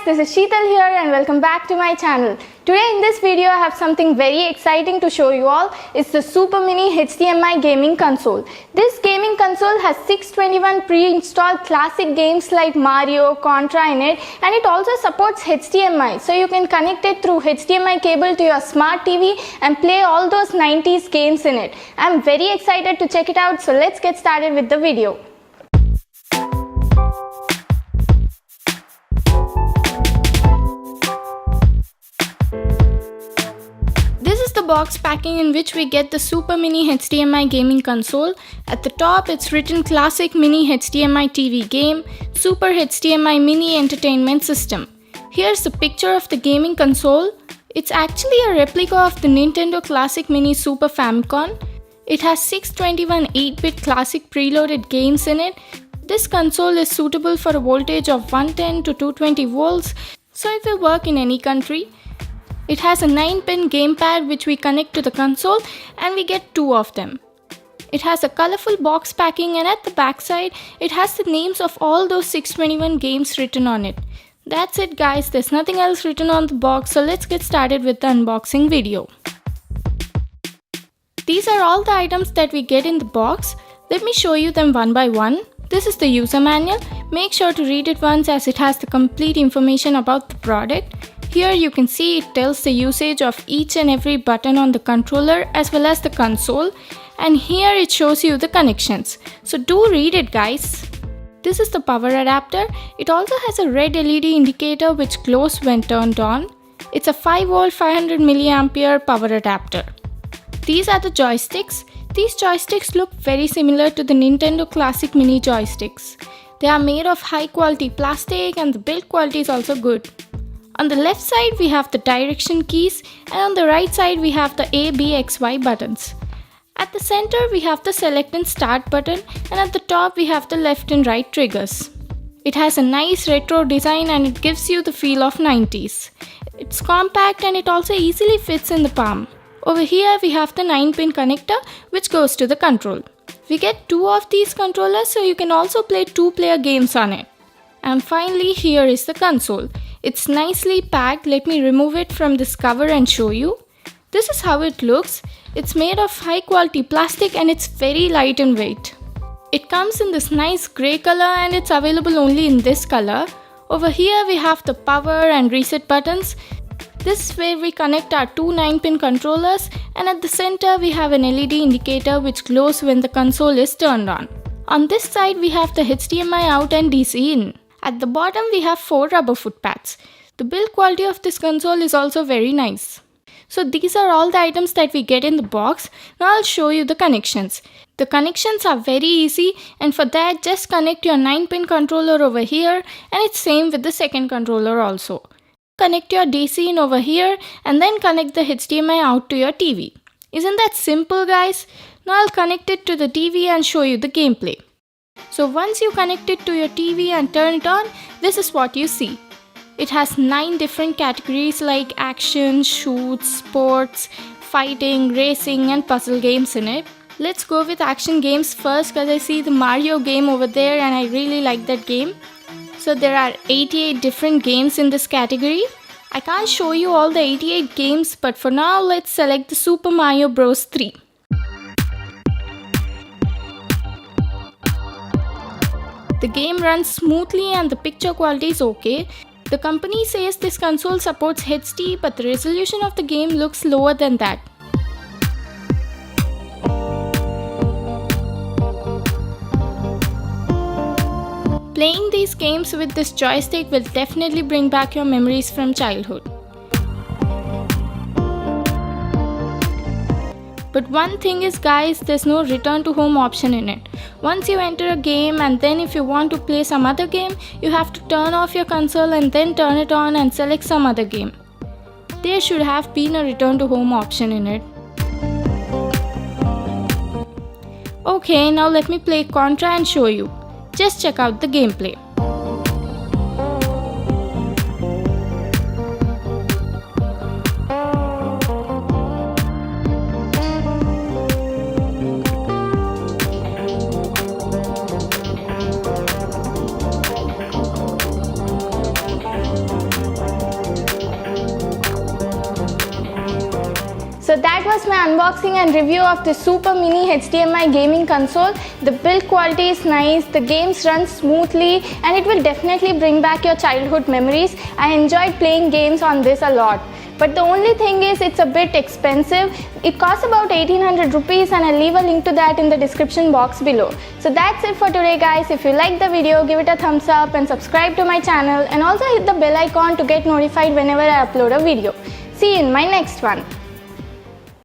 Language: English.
this is Sheetal here and welcome back to my channel. Today in this video I have something very exciting to show you all. It's the Super Mini HDMI gaming console. This gaming console has 621 pre-installed classic games like Mario, Contra in it, and it also supports HDMI, so you can connect it through HDMI cable to your smart TV and play all those 90s games in it. I'm very excited to check it out, so let's get started with the video. Box packing in which we get the Super Mini HDMI gaming console. At the top it's written Classic Mini HDMI TV Game, Super HDMI Mini Entertainment System. Here's the picture of the gaming console. It's actually a replica of the Nintendo Classic Mini Super Famicom. It has 621 8-bit classic preloaded games in it. This console is suitable for a voltage of 110 to 220 volts, so it will work in any country. It has a 9-pin gamepad which we connect to the console and we get 2 of them. It has a colorful box packing and at the back side it has the names of all those 621 games written on it. That's it guys, there's nothing else written on the box, so let's get started with the unboxing video. These are all the items that we get in the box. Let me show you them one by one. This is the user manual. Make sure to read it once as it has the complete information about the product. Here you can see it tells the usage of each and every button on the controller as well as the console, and here it shows you the connections. So do read it guys. This is the power adapter. It also has a red LED indicator which glows when turned on. It's a 5V 500 mAh power adapter. These are the joysticks. These joysticks look very similar to the Nintendo Classic Mini joysticks. They are made of high quality plastic and the build quality is also good. On the left side we have the direction keys and on the right side we have the A, B, X, Y buttons. At the center we have the select and start button and at the top we have the left and right triggers. It has a nice retro design and it gives you the feel of 90s. It's compact and it also easily fits in the palm. Over here we have the 9-pin connector which goes to the control. We get 2 of these controllers so you can also play 2-player games on it. And finally here is the console. It's nicely packed. Let me remove it from this cover and show you. This is how it looks. It's made of high quality plastic and it's very light in weight. It comes in this nice grey color and it's available only in this color. Over here we have the power and reset buttons. This is where we connect our 2 9-pin controllers, and at the center we have an LED indicator which glows when the console is turned on. On this side we have the HDMI out and DC in. At the bottom we have 4 rubber foot pads. The build quality of this console is also very nice. So these are all the items that we get in the box. Now I'll show you the connections. The connections are very easy, and for that just connect your 9-pin controller over here, and it's same with the second controller also. Connect your DC in over here and then connect the HDMI out to your TV. Isn't that simple guys? Now I'll connect it to the TV and show you the gameplay. So once you connect it to your TV and turn it on, this is what you see. It has 9 different categories like action, shoots, sports, fighting, racing and puzzle games in it. Let's go with action games first because I see the Mario game over there and I really like that game. So there are 88 different games in this category. I can't show you all the 88 games, but for now let's select the Super Mario Bros. 3. The game runs smoothly and the picture quality is okay. The company says this console supports HD, but the resolution of the game looks lower than that. Playing these games with this joystick will definitely bring back your memories from childhood. But one thing is guys, there's no return to home option in it. Once you enter a game and then if you want to play some other game, you have to turn off your console and then turn it on and select some other game. There should have been a return to home option in it. Okay, now let me play Contra and show you. Just check out the gameplay. So that was my unboxing and review of the super mini HDMI gaming console. The build quality is nice, the games run smoothly, and it will definitely bring back your childhood memories. I enjoyed playing games on this a lot. But the only thing is it's a bit expensive. It costs about 1800 rupees and I'll leave a link to that in the description box below. So that's it for today guys. If you liked the video, give it a thumbs up and subscribe to my channel, and also hit the bell icon to get notified whenever I upload a video. See you in my next one.